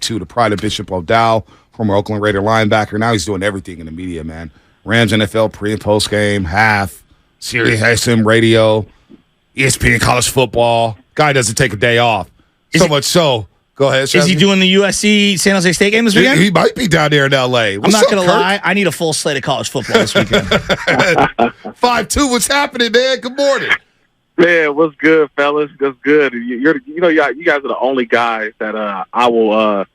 to the pride of Bishop O'Dowd, former Oakland Raider linebacker. Now he's doing everything in the media, man. Rams NFL pre- and post-game, half, Sirius XM radio, ESPN college football. Guy doesn't take a day off. So much so. Go ahead, Shazzy. Is he doing the USC San Jose State game this weekend? He might be down there in L.A. I'm not going to lie. I need a full slate of college football this weekend. 5-2, what's happening, man? Good morning. Man, what's good, fellas? What's good? You guys are the only guys that I will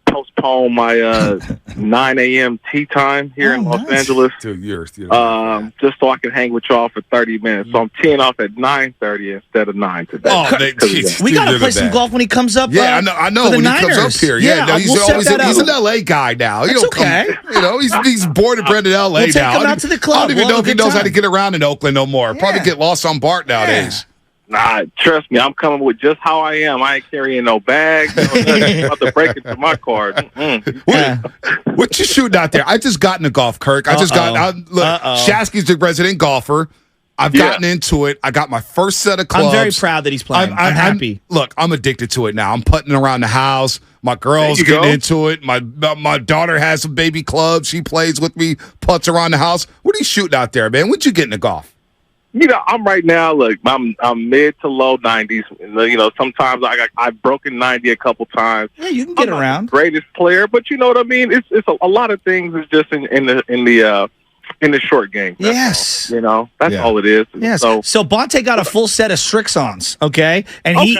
postpone my 9 a.m. tea time here in Los Angeles. Dude, you're just so I can hang with y'all for 30 minutes. So I'm teeing off at 9:30 instead of 9 today. Oh, we got to play some golf when he comes up. Yeah, I know. When he comes up here. Yeah, no, he's an L.A. guy now. That's okay. He's born and bred in L.A. We'll take now. him out to the club. I don't even know if he knows how to get around in Oakland no more. Probably get lost on BART nowadays. Nah, trust me, I'm coming with just how I am. I ain't carrying no bag. I'm about to break into my car. What you shooting out there? I just got into golf, Kirk. Look, Shasky's the resident golfer. I've gotten into it. I got my first set of clubs. I'm very proud that he's playing. I'm happy. I'm addicted to it now. I'm putting around the house. My girl's getting into it. My daughter has some baby clubs. She plays with me, putts around the house. What are you shooting out there, man? What you getting into golf? I'm right now. Look, I'm mid to low 90s. Sometimes I've broken 90 a couple times. Yeah, you can get around. Not the greatest player, but you know what I mean. It's a lot of things. Is just in the short game. Yes. That's all it is. Yes. So Bonte got a full set of Strixons, okay? And he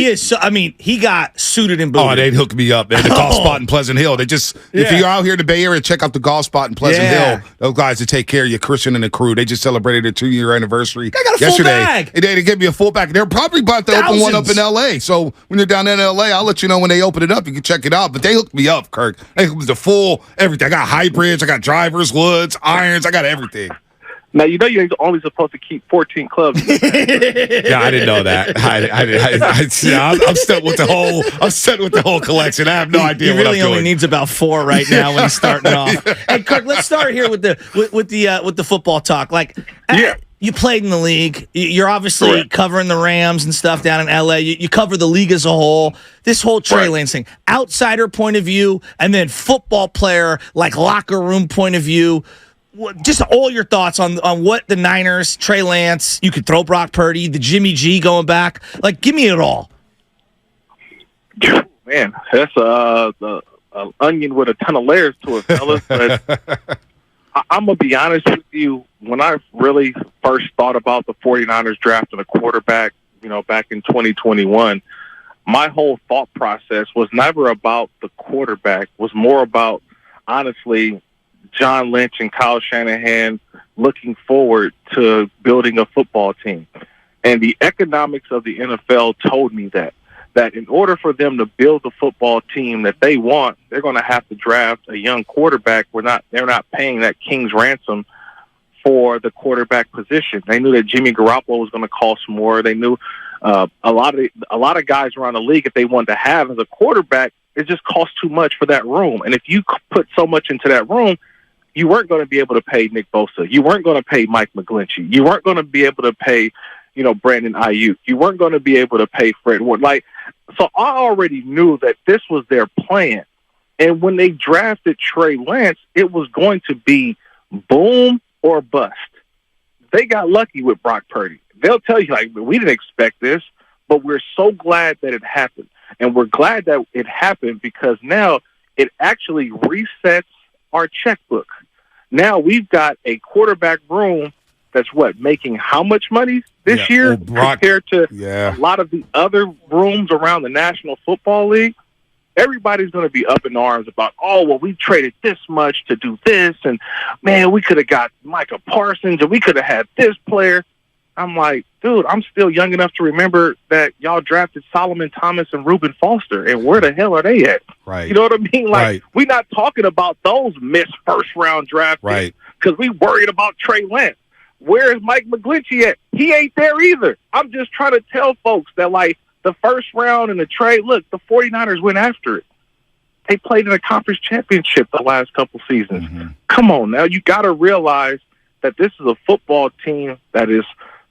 is he got suited and booted. Oh, they'd hook me up, man. The golf spot in Pleasant Hill. If you're out here in the Bay Area, check out the golf spot in Pleasant Hill. Those guys that take care of you, Christian and the crew. They just celebrated their 2-year anniversary yesterday. Bag. They gave me a full bag. They're probably about to open one up in L.A. So when you're down in L.A., I'll let you know when they open it up. You can check it out. But they hooked me up, Kirk. They hooked me the full everything. I got hybrids. I got drivers, woods, irons. I got everything. Now, you're only supposed to keep 14 clubs. Yeah, I didn't know that. I'm stuck with the whole. I'm set with the whole collection. I have no idea what I'm doing. He really only needs about 4 right now when he's starting off. Hey, Kirk, let's start here with the football talk. You played in the league. You're obviously covering the Rams and stuff down in L.A. You cover the league as a whole. This whole Trey Lance thing, outsider point of view, and then football player, locker room point of view. Just all your thoughts on what the Niners, Trey Lance, you could throw Brock Purdy, the Jimmy G going back. Give me it all. Man, that's an onion with a ton of layers to it, fellas. But I'm going to be honest with you. When I really first thought about the 49ers drafting a quarterback, back in 2021, my whole thought process was never about the quarterback. Was more about, honestly, John Lynch and Kyle Shanahan looking forward to building a football team. And the economics of the NFL told me that in order for them to build the football team that they want, they're going to have to draft a young quarterback. They're not paying that king's ransom for the quarterback position. They knew that Jimmy Garoppolo was going to cost more. They knew a lot of guys around the league, if they wanted to have as a quarterback, it just costs too much for that room. And if you put so much into that room, you weren't going to be able to pay Nick Bosa. You weren't going to pay Mike McGlinchey. You weren't going to be able to pay, Brandon Ayuk. You weren't going to be able to pay Fred Ward. So I already knew that this was their plan. And when they drafted Trey Lance, it was going to be boom or bust. They got lucky with Brock Purdy. They'll tell you, we didn't expect this, but we're so glad that it happened. And we're glad that it happened because now it actually resets our checkbook. Now we've got a quarterback room that's making how much money this year compared to a lot of the other rooms around the National Football League. Everybody's going to be up in arms about, we traded this much to do this, and man, we could have got Micah Parsons, and we could have had this player. I'm like, dude, I'm still young enough to remember that y'all drafted Solomon Thomas and Reuben Foster, and where the hell are they at? Right. You know what I mean? We're not talking about those missed first-round draft picks because we worried about Trey Lance. Where is Mike McGlinchey at? He ain't there either. I'm just trying to tell folks that, the first round in the trade, look, the 49ers went after it. They played in a conference championship the last couple seasons. Mm-hmm. Come on now. You got to realize that this is a football team that is,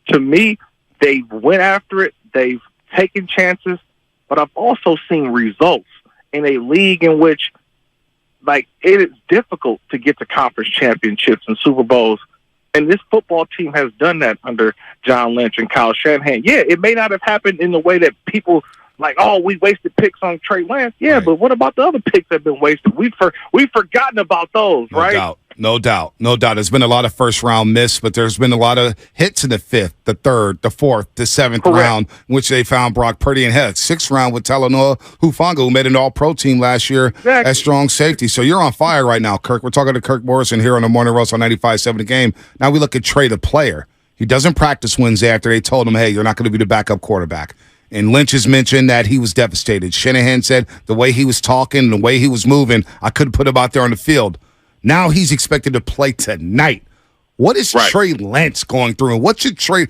to me, they went after it. They've taken chances, but I've also seen results. in a league in which, like, it is difficult to get to conference championships and Super Bowls. And this football team has done that under John Lynch and Kyle Shanahan. Yeah, it may not have happened in the way that people like, oh, we wasted picks on Trey Lance. Yeah, right. But what about the other picks that have been wasted? We've forgotten about those, right? No doubt. There's been a lot of first-round miss, but there's been a lot of hits in the 5th, the 3rd, the 4th, the 7th round, in which they found Brock Purdy and heck. 6th round with Talanoa Hufanga, who made an all-pro team last year at strong safety. So you're on fire right now, Kirk. We're talking to Kirk Morrison here on the Morning Roast on 95.7 The Game. Now we look at Trey, the player. He doesn't practice Wednesday after they told him, hey, you're not going to be the backup quarterback. And Lynch has mentioned that he was devastated. Shanahan said the way he was talking, the way he was moving, I couldn't put him out there on the field. Now he's expected to play tonight. What is Trey Lance going through? And what should Trey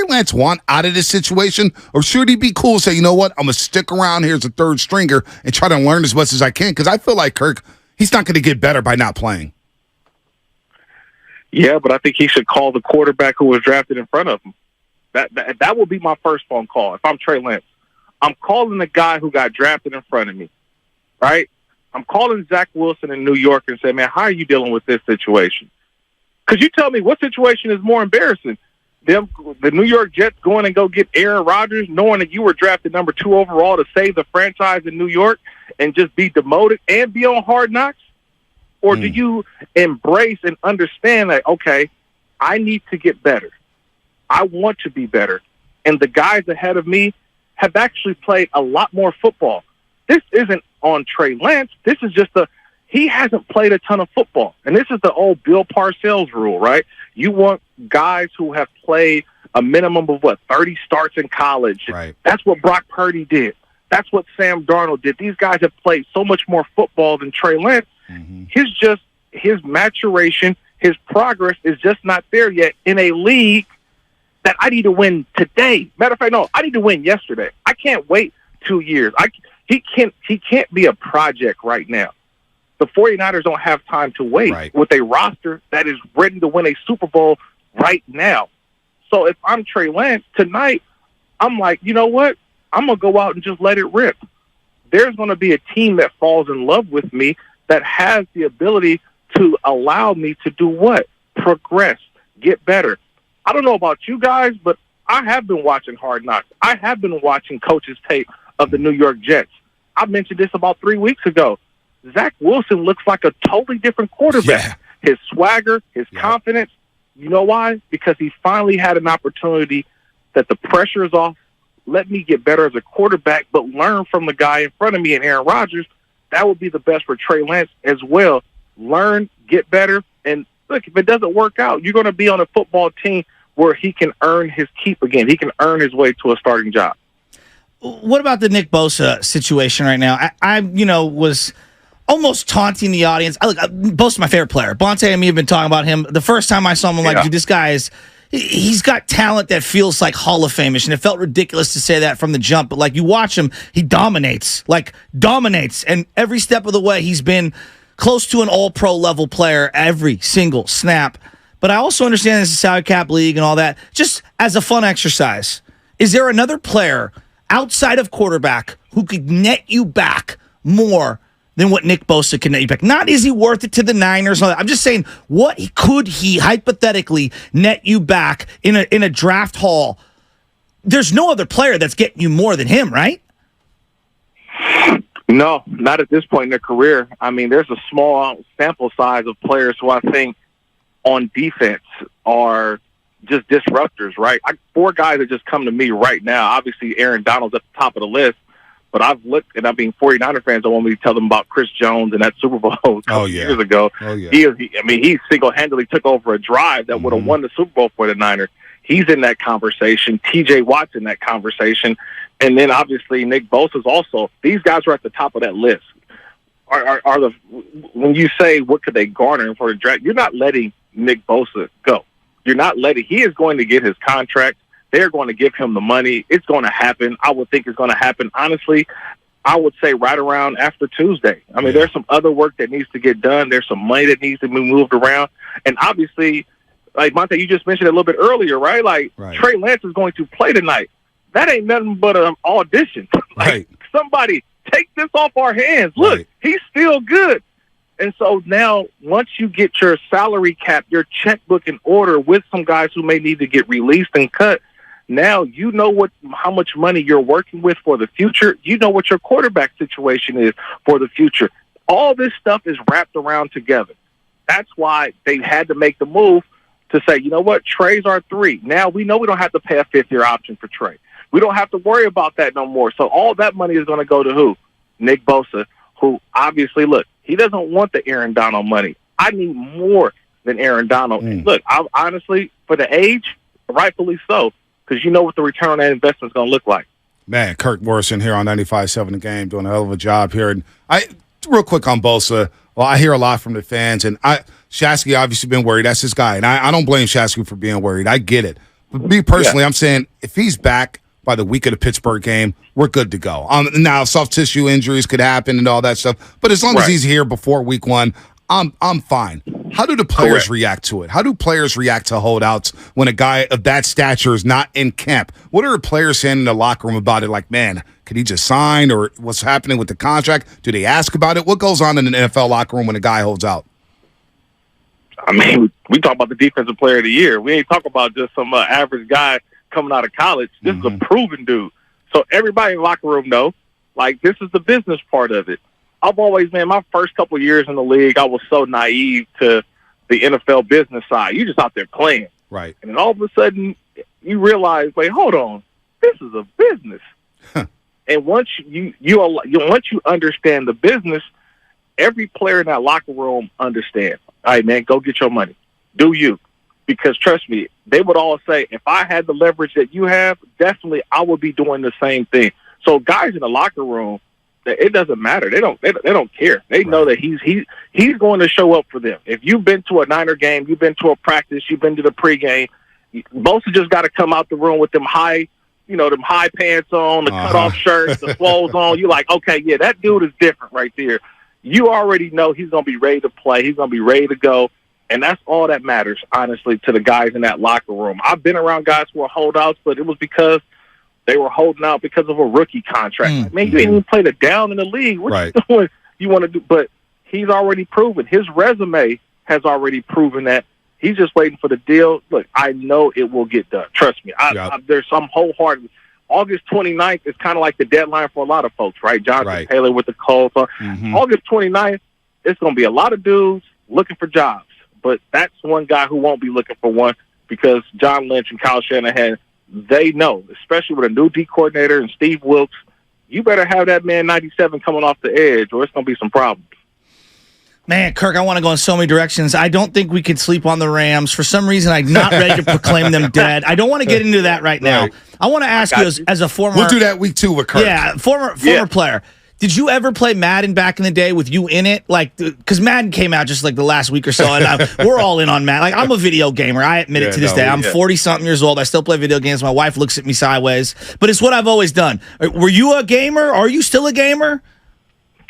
Lance want out of this situation? Or should he be cool and say, you know what, I'm going to stick around here as a third stringer and try to learn as much as I can? Because I feel like, Kirk, he's not going to get better by not playing. Yeah, but I think he should call the quarterback who was drafted in front of him. That would be my first phone call if I'm Trey Lance. I'm calling the guy who got drafted in front of me, right? I'm calling Zach Wilson in New York and say, man, how are you dealing with this situation? Because you tell me what situation is more embarrassing? The New York Jets going and go get Aaron Rodgers, knowing that you were drafted number 2 overall to save the franchise in New York and just be demoted and be on Hard Knocks? Or do you embrace and understand that, okay, I need to get better. I want to be better. And the guys ahead of me have actually played a lot more football. This isn't on Trey Lance. This is just he hasn't played a ton of football. And this is the old Bill Parcells rule, right? You want guys who have played a minimum of 30 starts in college. Right. That's what Brock Purdy did. That's what Sam Darnold did. These guys have played so much more football than Trey Lance. Mm-hmm. His maturation, his progress is just not there yet in a league that I need to win today. Matter of fact, no, I need to win yesterday. I can't wait 2 years. He can't be a project right now. The 49ers don't have time to wait with a roster that is ready to win a Super Bowl right now. So if I'm Trey Lance tonight, I'm like, you know what? I'm going to go out and just let it rip. There's going to be a team that falls in love with me that has the ability to allow me to do what? Progress, get better. I don't know about you guys, but I have been watching Hard Knocks. I have been watching coaches' tape of the New York Jets. I mentioned this about 3 weeks ago. Zach Wilson looks like a totally different quarterback. Yeah. His swagger, his confidence. You know why? Because he finally had an opportunity that the pressure is off. Let me get better as a quarterback, but learn from the guy in front of me and Aaron Rodgers. That would be the best for Trey Lance as well. Learn, get better, and look, if it doesn't work out, you're going to be on a football team where he can earn his keep again. He can earn his way to a starting job. What about the Nick Bosa situation right now? I was almost taunting the audience. Bosa's my favorite player. Bonte and me have been talking about him. The first time I saw him, I'm like, dude, this guy he's got talent that feels like Hall of Fame-ish, and it felt ridiculous to say that from the jump. But, you watch him, he dominates. And every step of the way, he's been close to an all-pro level player every single snap. But I also understand this is a salary cap league and all that. Just as a fun exercise, is there another player outside of quarterback who could net you back more than what Nick Bosa can net you back? Not is he worth it to the Niners. I'm just saying, what could he hypothetically net you back in a draft haul? There's no other player that's getting you more than him, right? No, not at this point in their career. I mean, there's a small sample size of players who I think on defense are just disruptors, right? 4 guys that just come to me right now. Obviously, Aaron Donald's at the top of the list. But I've looked, and I've been 49er fans don't want me to tell them about Chris Jones and that Super Bowl a couple years ago. Oh, yeah. He single-handedly took over a drive that would have won the Super Bowl for the Niners. He's in that conversation. T.J. Watt's in that conversation. And then, obviously, Nick Bosa's also. These guys are at the top of that list. When you say what could they garner for the draft, you're not letting Nick Bosa go. He is going to get his contract. They're going to give him the money. It's going to happen. I would think it's going to happen. Honestly, I would say right around after Tuesday. I mean, there's some other work that needs to get done. There's some money that needs to be moved around. And obviously, like Monte, you just mentioned a little bit earlier, right? Trey Lance is going to play tonight. That ain't nothing but an audition. Somebody take this off our hands. Look, Right. he's still good. And so now, once you get your salary cap, your checkbook in order with some guys who may need to get released and cut, now you know how much money you're working with for the future. You know what your quarterback situation is for the future. All this stuff is wrapped around together. That's why they had to make the move to say, you know what, Trey's our 3. Now we know we don't have to pay a 5th-year option for Trey. We don't have to worry about that no more. So all that money is going to go to who? Nick Bosa, who obviously, look, he doesn't want the Aaron Donald money. I need more than Aaron Donald. Look, honestly, for the age, rightfully so, because you know what the return on that investment is going to look like. Man, Kirk Morrison here on 95.7 The Game doing a hell of a job here. And real quick on Bosa, well, I hear a lot from the fans, and Shasky obviously been worried. That's his guy, and I don't blame Shasky for being worried. I get it. But me personally, I'm saying if he's back by the week of the Pittsburgh game, we're good to go. Now, soft tissue injuries could happen and all that stuff, but as long as he's here before week 1, I'm fine. How do the players react to it? How do players react to holdouts when a guy of that stature is not in camp? What are the players saying in the locker room about it? Like, man, could he just sign, or what's happening with the contract? Do they ask about it? What goes on in an NFL locker room when a guy holds out? I mean, we talk about the defensive player of the year. We ain't talking about just some average guy coming out of college. This is a proven dude. So everybody in the locker room know, like, this is the business part of it. I've always, man, my first couple of years in the league, I was so naive to the NFL business side. You're just out there playing. Right. And then all of a sudden, you realize, wait, hold on, this is a business. And once once you understand the business, every player in that locker room understands. All right, man, go get your money. Do you? Because trust me, they would all say, if I had the leverage that you have, definitely I would be doing the same thing. So guys in the locker room, it doesn't matter. They don't care. They know that he's going to show up for them. If you've been to a Niner game, you've been to a practice, you've been to the pregame, Bosa just got to come out the room with them high pants on, the cutoff shirt, the clothes on. You're like, okay, yeah, that dude is different right there. You already know he's going to be ready to play. He's going to be ready to go. And that's all that matters, honestly, to the guys in that locker room. I've been around guys who are holdouts, but it was because they were holding out because of a rookie contract. Like, man, you ain't even played a down in the league. What you doing? You want to do? But he's already proven. His resume has already proven that. He's just waiting for the deal. Look, I know it will get done. Trust me. There's some wholehearted. August 29th is kind of like the deadline for a lot of folks, right? Jonathan Taylor with the Colts. August 29th, it's going to be a lot of dudes looking for jobs. But that's one guy who won't be looking for one because John Lynch and Kyle Shanahan, they know, especially with a new D coordinator and Steve Wilkes, you better have that man 97 coming off the edge or it's going to be some problems. Man, Kirk, I want to go in so many directions. I don't think we could sleep on the Rams. For some reason, I'm not ready to proclaim them dead. I don't want to get into that right now. I want to ask you as a former... We'll do that week 2 with Kirk. Yeah, former player. Did you ever play Madden back in the day with you in it? Like, because Madden came out just like the last week or so, and we're all in on Madden. Like, I'm a video gamer. I admit it to this day. I'm 40-something years old. I still play video games. My wife looks at me sideways, but it's what I've always done. Were you a gamer? Are you still a gamer?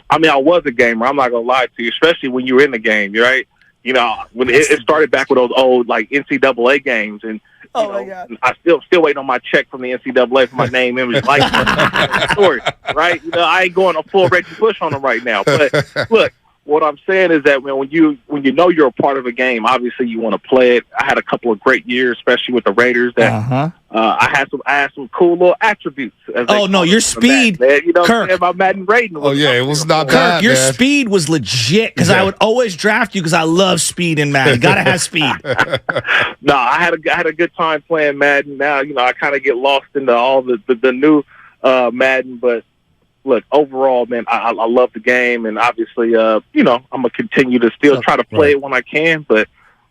I mean, I was a gamer. I'm not going to lie to you, especially when you were in the game, right? You know, when it started back with those old, like, NCAA games, and my God. I still waiting on my check from the NCAA for my name, image, likeness, story, right? You know, I ain't going a full Reggie Bush on them right now. But look, what I'm saying is that when you know you're a part of a game, obviously you want to play it. I had a couple of great years, especially with the Raiders. That I had some cool little attributes. Your speed, you know, Kirk. My Madden rating. It was not Kirk, bad. Your speed was legit because I would always draft you because I love speed in Madden. Gotta have speed. No, I had a good time playing Madden. Now, you know, I kind of get lost into all the new Madden, but look, overall, man, I love the game, and obviously, you know, I'm gonna continue to still try to play it when I can, but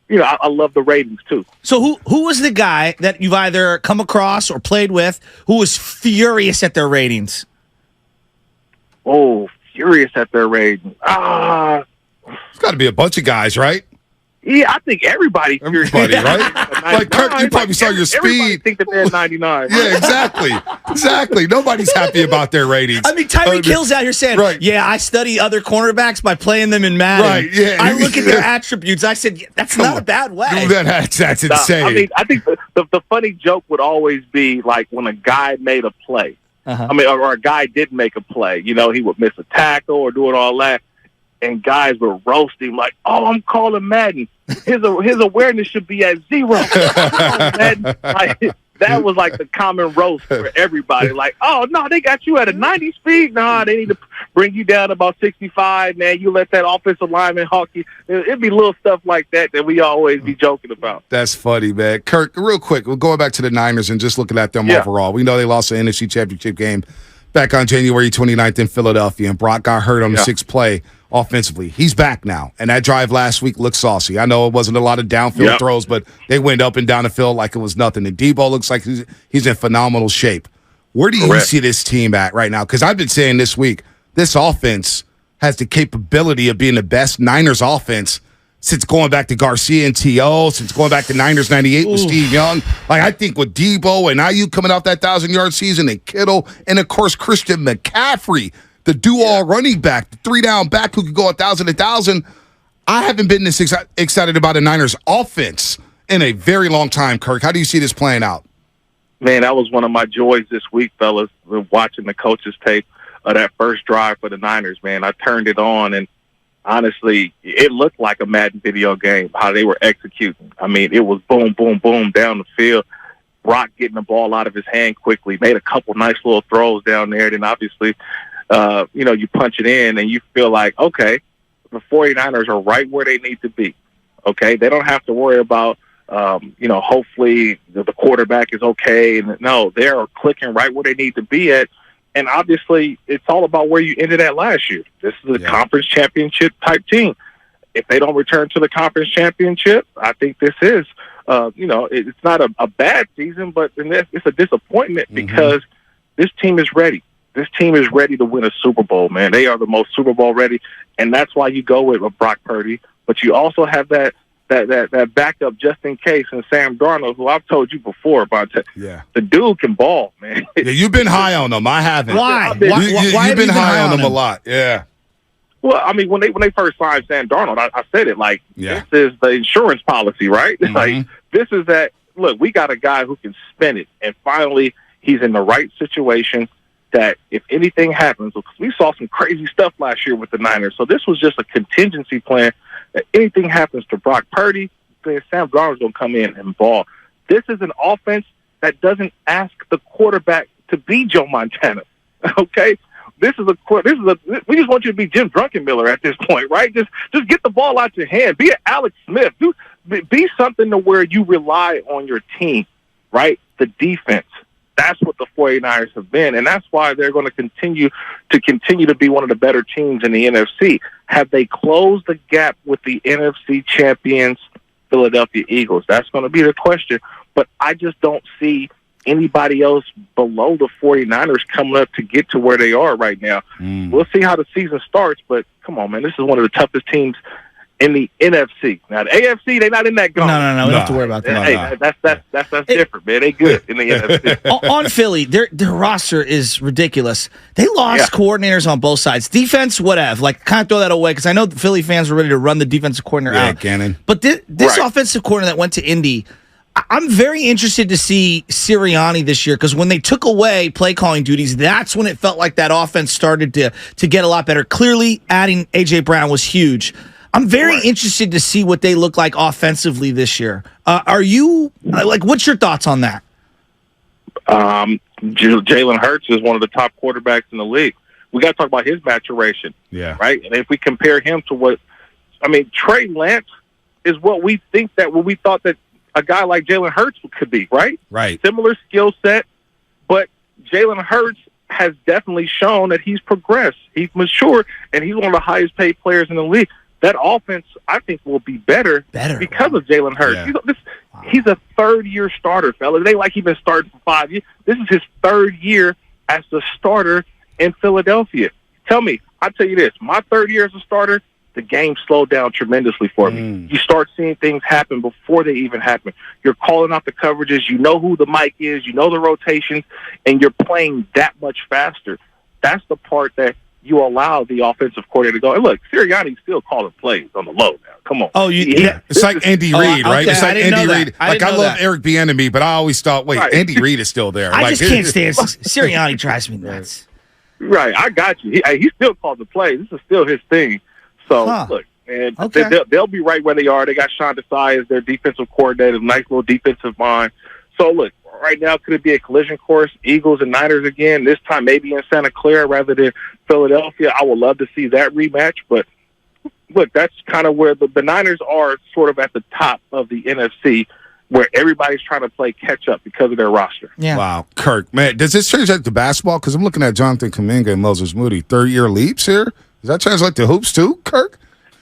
you know, I love the ratings too. So who was the guy that you've either come across or played with who was furious at their ratings? Oh, furious at their rating. It's got to be a bunch of guys, right? Yeah, I think everybody, right? Like Kirk, you probably saw your speed. Everybody think that they're 99. Yeah, exactly. Nobody's happy about their ratings. I mean, Tyreek Hill's out here saying, "Yeah, I study other cornerbacks by playing them in Madden. Right? Yeah, I look at their attributes. I said that's not a bad way. That's insane. I mean, I think the funny joke would always be like when a guy made a play, I mean, or a guy did make a play. You know, he would miss a tackle or doing all that. And guys would roast him like, "Oh, I'm calling Madden. His awareness should be at 0." Madden. Like, that was like the common roast for everybody. Like, "Oh no, they got you at a 90 speed. Nah, they need to bring you down about 65. Man, you let that offensive lineman hawk you." It'd be little stuff like that we always be joking about. That's funny, man. Kirk, real quick, we're going back to the Niners and just looking at them overall. We know they lost the NFC Championship game back on January 29th in Philadelphia, and Brock got hurt on the 6th play offensively. He's back now, and that drive last week looked saucy. I know it wasn't a lot of downfield throws, but they went up and down the field like it was nothing. And Debo looks like he's in phenomenal shape. Where do you see this team at right now? Because I've been saying this week, this offense has the capability of being the best Niners offense since going back to Garcia and T.O., since going back to Niners 98 with Steve Young. Like, I think with Debo and Ayuk coming off that 1,000-yard season and Kittle, and, of course, Christian McCaffrey, the do-all running back, the 3-down back who could go 1,000. I haven't been this excited about a Niners offense in a very long time, Kirk. How do you see this playing out? Man, that was one of my joys this week, fellas, watching the coaches tape of that first drive for the Niners, man. I turned it on, and honestly, it looked like a Madden video game, how they were executing. I mean, it was boom, boom, boom down the field. Brock getting the ball out of his hand quickly, made a couple nice little throws down there. Then obviously, you punch it in and you feel like, okay, the 49ers are right where they need to be. Okay, they don't have to worry about, hopefully the quarterback is okay. And no, they are clicking right where they need to be at. And obviously, it's all about where you ended at last year. This is a conference championship type team. If they don't return to the conference championship, I think this is, it's not a bad season, but it's a disappointment because this team is ready. This team is ready to win a Super Bowl, man. They are the most Super Bowl ready, and that's why you go with Brock Purdy. But you also have that backup just in case, and Sam Darnold, who I've told you before about. The dude can ball, man. Yeah, you've been high on him. I haven't. Why? You've been high on him a lot. Yeah. Well, I mean, when they first signed Sam Darnold, I said it like, this is the insurance policy, right? Like, this is that, look, we got a guy who can spin it, and finally he's in the right situation that if anything happens, because we saw some crazy stuff last year with the Niners, so this was just a contingency plan. If anything happens to Brock Purdy, then Sam Darnold's going to come in and ball. This is an offense that doesn't ask the quarterback to be Joe Montana, okay? We just want you to be Jim Druckenmiller at this point, right? Just get the ball out your hand. Be an Alex Smith. Be something to where you rely on your team, right? The defense. That's what the 49ers have been, and that's why they're going to continue to be one of the better teams in the NFC. Have they closed the gap with the NFC champions, Philadelphia Eagles? That's going to be the question, but I just don't see anybody else below the 49ers coming up to get to where they are right now. We'll see how the season starts, but come on, man, this is one of the toughest teams in the NFC. Now, the AFC, they're not in that game. No. We don't have to worry about that. Hey, that's different, man. They good in the NFC. On Philly, their roster is ridiculous. They lost coordinators on both sides. Defense, whatever. Like, kind of throw that away because I know the Philly fans were ready to run the defensive coordinator out. Gannon. But this offensive coordinator that went to Indy, I'm very interested to see Sirianni this year because when they took away play calling duties, that's when it felt like that offense started to get a lot better. Clearly, adding A.J. Brown was huge. I'm very interested to see what they look like offensively this year. Are you what's your thoughts on that? Jalen Hurts is one of the top quarterbacks in the league. We got to talk about his maturation. Yeah. Right. And if we compare him to Trey Lance is what we thought that a guy like Jalen Hurts could be, right? Right. Similar skill set, but Jalen Hurts has definitely shown that he's progressed. He's matured, and he's one of the highest paid players in the league. That offense, I think, will be better because of Jalen Hurts. Yeah. He's a third-year starter, fellas. It ain't like he's been starting for 5 years. This is his third year as the starter in Philadelphia. Tell me, I'll tell you this. My third year as a starter, the game slowed down tremendously for me. You start seeing things happen before they even happen. You're calling out the coverages. You know who the mic is. You know the rotations, and you're playing that much faster. That's the part that you allow the offensive coordinator to go. And look, Sirianni's still calling plays on the low now. Come on. Oh, it's like Andy Reid, right? Okay, It's like Andy Reid. Like I love that. Eric Bieniemy, but I always thought, wait, Andy Reid is still there. I just can't stand Sirianni. Drives me nuts. Right, I got you. He still calls the plays. This is still his thing. So look, man, they'll be right where they are. They got Sean Desai as their defensive coordinator, nice little defensive mind. So look, right now, could it be a collision course? Eagles and Niners again. This time, maybe in Santa Clara rather than Philadelphia. I would love to see that rematch, but look, that's kind of where the Niners are, sort of at the top of the NFC, where everybody's trying to play catch up because of their roster. Yeah. Wow, Kirk, man, does this translate to basketball? Because I'm looking at Jonathan Kuminga and Moses Moody, third-year leaps here. Does that translate to hoops too, Kirk?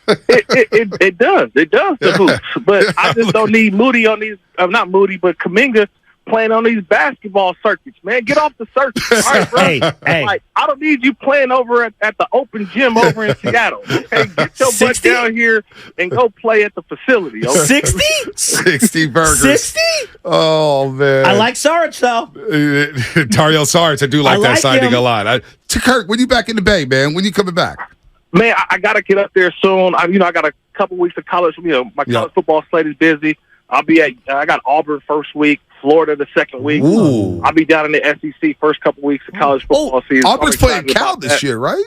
It does. It does the hoops. But I just don't need Moody on these. Not Moody, but Kuminga playing on these basketball circuits, man. Get off the circuit. All right, bro. Hey. Like, I don't need you playing over at the open gym over in Seattle. Okay, get your butt down here and go play at the facility. Okay? 60? 60 burgers. 60? Oh, man. I like Saric, though. Tario Saric, I do like that signing him a lot. Kirk, when you back in the Bay, man? When you coming back? Man, I got to get up there soon. I got a couple weeks of college. My college football slate is busy. I got Auburn first week, Florida the second week. Ooh. I'll be down in the SEC first couple weeks of college football season. Auburn's playing Cal this year, right?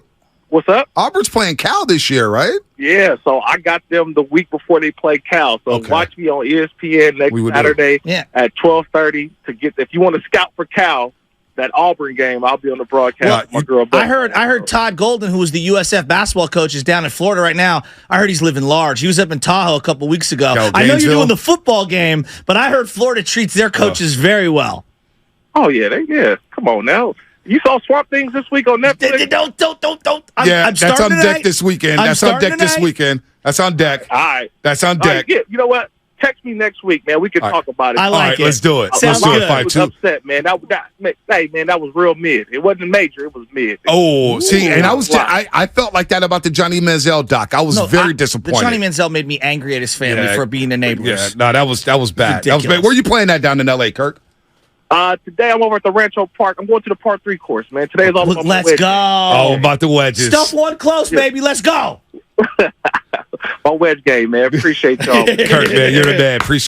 What's up? Auburn's playing Cal this year, right? Yeah, so I got them the week before they play Cal. So watch me on ESPN next Saturday at 12:30 to get. If you want to scout for Cal, that Auburn game, I'll be on the broadcast. With my girl. I heard Todd Golden, who was the USF basketball coach, is down in Florida right now. I heard he's living large. He was up in Tahoe a couple weeks ago. I know you're doing the football game, but I heard Florida treats their coaches very well. Oh yeah, Come on now. You saw Swamp Things this week on Netflix? Don't. That's on deck this weekend. That's on deck this weekend. That's on deck. All right. That's on deck. Right, you know what? Text me next week, man. We can talk about it. I like it. Let's do it. Sounds Let's do good. it. 5-2. I was upset, man. That was real mid. It wasn't major. It was mid. Oh, see, and I felt like that about the Johnny Manziel doc. I was very disappointed. The Johnny Manziel made me angry at his family for being the neighbors. Yeah, no, that was bad. Ridiculous. That was bad. Where are you playing that down in L.A., Kirk? Today I'm over at the Rancho Park. I'm going to the par 3 course, man. Today's all about Let's go. Oh, about the wedges. Stuff one close, baby. Let's go. my wedge game, man. Appreciate y'all. Kirk, man, you're the man. Appreciate